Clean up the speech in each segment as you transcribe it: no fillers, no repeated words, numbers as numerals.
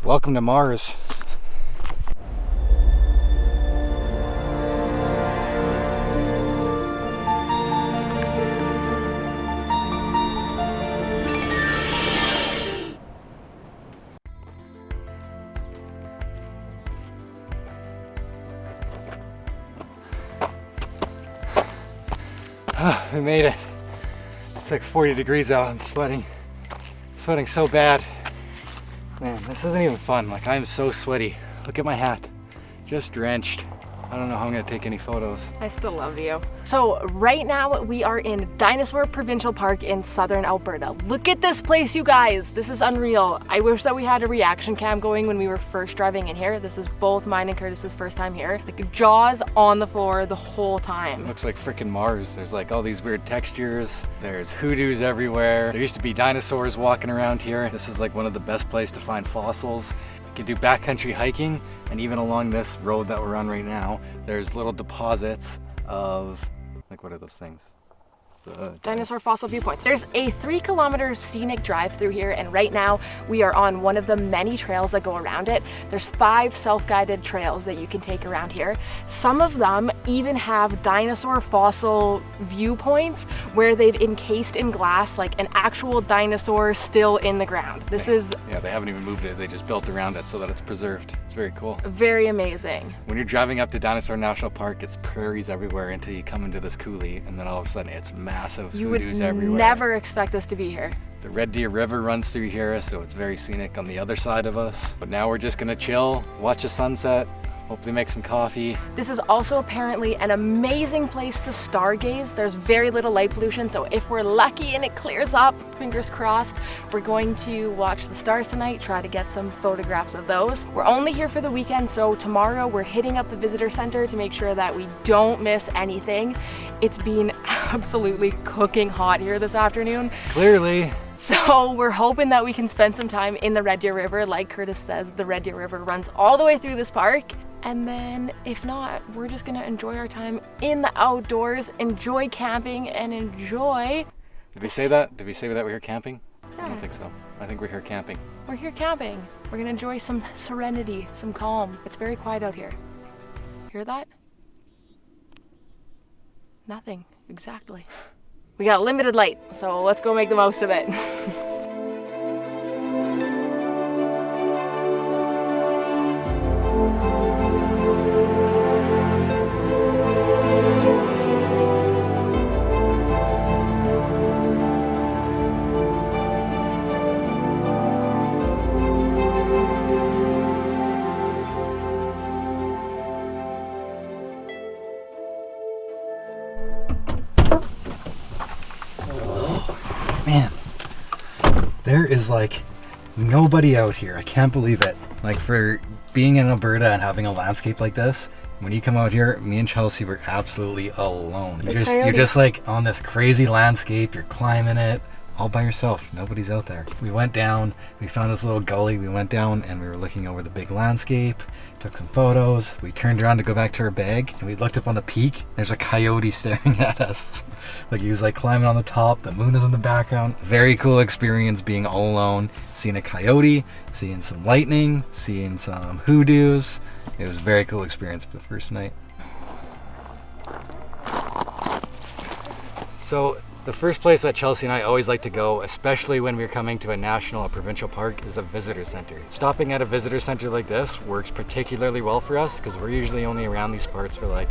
Welcome to Mars. We made it. It's like 40 degrees out. I'm sweating so bad. Man, this isn't even fun. Like, I'm so sweaty. Look at my hat, just drenched. I don't know how I'm gonna take any photos. I still love you. So right now we are in Dinosaur Provincial Park in southern Alberta. Look at this place, you guys. This is unreal. I wish that we had a reaction cam going when we were first driving in here. This is both mine and Curtis's first time here. Like, jaws on the floor the whole time. Looks like freaking Mars. There's like all these weird textures. There's hoodoos everywhere. There used to be dinosaurs walking around here. This is like one of the best places to find fossils. You can do backcountry hiking, and even along this road that we're on right now, there's little deposits of, like, what are those things? Dinosaur fossil viewpoints. There's a 3-kilometer scenic drive through here, and right now we are on one of the many trails that go around it. There's 5 self-guided trails that you can take around here. Some of them even have dinosaur fossil viewpoints where they've encased in glass like an actual dinosaur still in the ground. This is... Yeah, they haven't even moved it. They just built around it so that it's preserved. It's very cool. Very amazing. When you're driving up to Dinosaur National Park, it's prairies everywhere until you come into this coulee, and then all of a sudden it's massive hoodoos everywhere. You would never expect us to be here. The Red Deer River runs through here, so it's very scenic on the other side of us. But now we're just gonna chill, watch the sunset, hopefully make some coffee. This is also apparently an amazing place to stargaze. There's very little light pollution, so if we're lucky and it clears up, fingers crossed, we're going to watch the stars tonight, try to get some photographs of those. We're only here for the weekend, so tomorrow we're hitting up the visitor center to make sure that we don't miss anything. It's been absolutely cooking hot here this afternoon. Clearly. So we're hoping that we can spend some time in the Red Deer River. Like Curtis says, the Red Deer River runs all the way through this park. And then if not, we're just gonna enjoy our time in the outdoors, enjoy camping, and enjoy... Did we say that? Did we say that we're here camping? Yeah. I don't think so. I think we're here camping. We're here camping. We're gonna enjoy some serenity, some calm. It's very quiet out here. Hear that? Nothing, exactly. We got limited light, so let's go make the most of it. Man, there is like nobody out here. I can't believe it. Like, for being in Alberta and having a landscape like this, when you come out here, me and Chelsea were absolutely alone. You're just like on this crazy landscape, you're climbing it all by yourself. Nobody's out there. We went down, we found this little gully, we went down and we were looking over the big landscape, took some photos. We turned around to go back to our bag and we looked up on the peak. There's a coyote staring at us. Like, he was like climbing on the top, the moon is in the background. Very cool experience being all alone, seeing a coyote, seeing some lightning, seeing some hoodoos. It was a very cool experience for the first night. So the first place that Chelsea and I always like to go, especially when we're coming to a national or provincial park, is a visitor center. Stopping at a visitor center like this works particularly well for us because we're usually only around these parts for like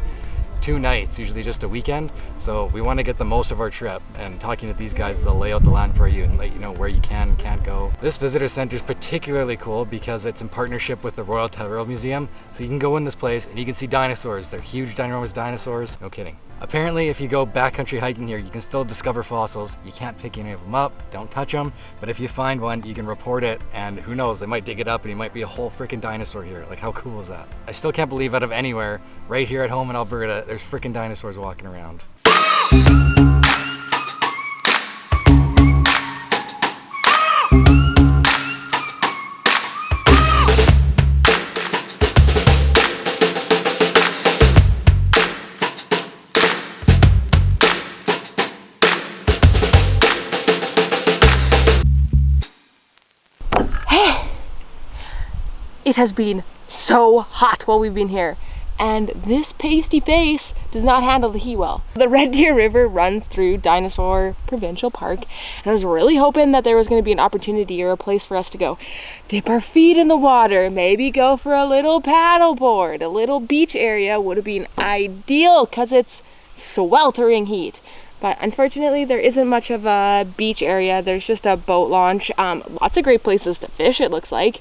2 nights, usually just a weekend. So we want to get the most of our trip, and talking to these guys, they'll lay out the land for you and let you know where you can and can't go. This visitor center is particularly cool because it's in partnership with the Royal Tyrrell Museum. So you can go in this place and you can see dinosaurs. They're huge, ginormous dinosaurs. No kidding. Apparently, if you go backcountry hiking here, you can still discover fossils. You can't pick any of them up, don't touch them, but if you find one, you can report it, and who knows, they might dig it up and you might be a whole freaking dinosaur here. Like, how cool is that? I still can't believe out of anywhere, right here at home in Alberta, there's freaking dinosaurs walking around. It has been so hot while we've been here, and this pasty face does not handle the heat well. The Red Deer River runs through Dinosaur Provincial Park, and I was really hoping that there was going to be an opportunity or a place for us to go dip our feet in the water, maybe go for a little paddleboard. A little beach area would have been ideal because it's sweltering heat. But unfortunately, there isn't much of a beach area. There's just a boat launch. Lots of great places to fish, it looks like.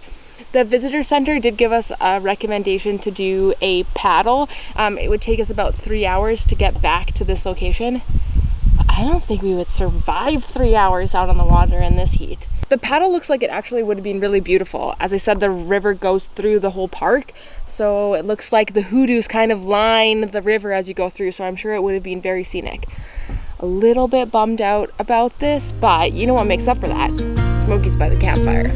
The visitor center did give us a recommendation to do a paddle. It would take us about 3 hours to get back to this location. I don't think we would survive 3 hours out on the water in this heat. The paddle looks like it actually would have been really beautiful. As I said, the river goes through the whole park, so it looks like the hoodoos kind of line the river as you go through, so I'm sure it would have been very scenic. A little bit bummed out about this, but you know what makes up for that? Smokies by the campfire.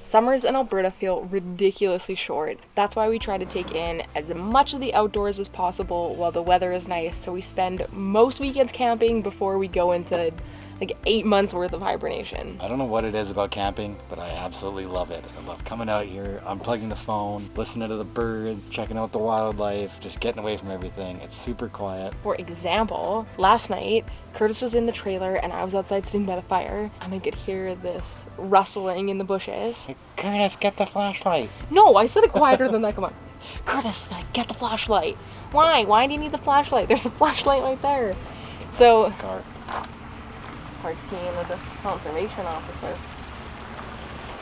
Summers in Alberta feel ridiculously short. That's why we try to take in as much of the outdoors as possible while the weather is nice, so we spend most weekends camping before we go into like 8 months worth of hibernation. I don't know what it is about camping, but I absolutely love it. I love coming out here, unplugging the phone, listening to the birds, checking out the wildlife, just getting away from everything. It's super quiet. For example, last night, Curtis was in the trailer and I was outside sitting by the fire, and I could hear this rustling in the bushes. Hey, Curtis, get the flashlight. No, I said it quieter than that. Come on. Curtis, get the flashlight. Why? Why do you need the flashlight? There's a flashlight right there. So, Car. park skiing with the conservation officer.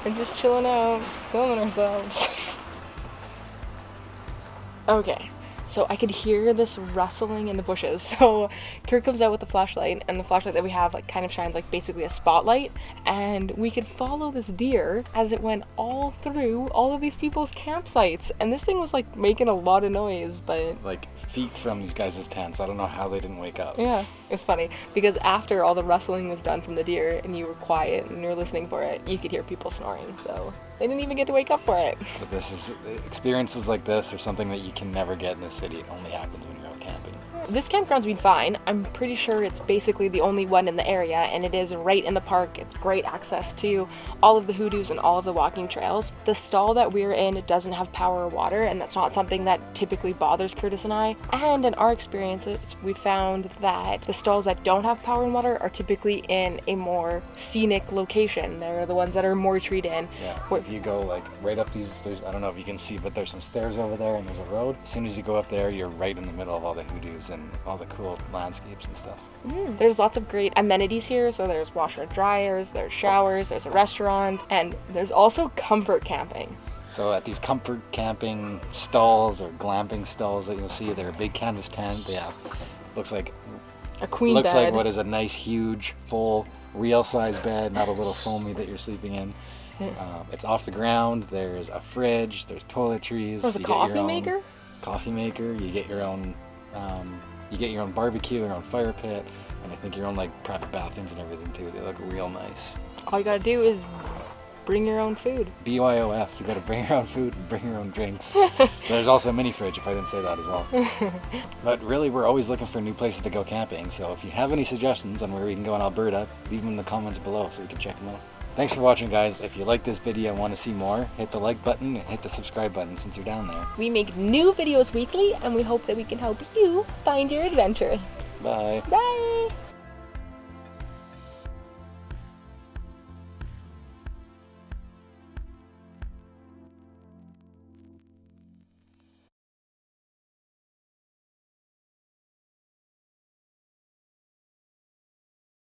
We're just chilling out, filming ourselves. Okay, so I could hear this rustling in the bushes. So Kurt comes out with the flashlight, and the flashlight that we have like kind of shines like basically a spotlight, and we could follow this deer as it went all through all of these people's campsites. And this thing was like making a lot of noise, but like feet from these guys' tents. I don't know how they didn't wake up. yeah, it was funny because after all the rustling was done from the deer and you were quiet and you were listening for it, you could hear people snoring. So they didn't even get to wake up for it. But this is experiences like this are something that you can never get in the city. It only happens when you're out camping. This campground's been fine. I'm pretty sure it's basically the only one in the area, and it is right in the park. It's great access to all of the hoodoos and all of the walking trails. The stall that we're in doesn't have power or water, and that's not something that typically bothers Curtis and I. And in our experiences, we found that the stalls that don't have power and water are typically in a more scenic location. They're the ones that are more treed in. Yeah, if you go like right up these, I don't know if you can see, but there's some stairs over there and there's a road. As soon as you go up there, you're right in the middle of all the hoodoos and all the cool landscapes and stuff. There's lots of great amenities here. So there's washer and dryers, there's showers, there's a restaurant, and there's also comfort camping. So at these comfort camping stalls or glamping stalls that you'll see, they're a big canvas tent. They have, looks like A queen looks bed. like what is a nice, huge, full, real size bed, not a little foamy that you're sleeping in. It's off the ground. There's a fridge. There's toiletries. There's a you get your coffee own maker. Coffee maker. You get your own. You get your own barbecue, your own fire pit, and I think your own like private bathrooms and everything too. They look real nice. All you gotta do is bring your own food. BYOF. You gotta bring your own food and bring your own drinks. There's also a mini fridge if I didn't say that as well. But really, we're always looking for new places to go camping. So if you have any suggestions on where we can go in Alberta, leave them in the comments below so we can check them out. Thanks for watching, guys. If you like this video and want to see more, hit the like button and hit the subscribe button since you're down there. We make new videos weekly, and we hope that we can help you find your adventure. Bye. Bye!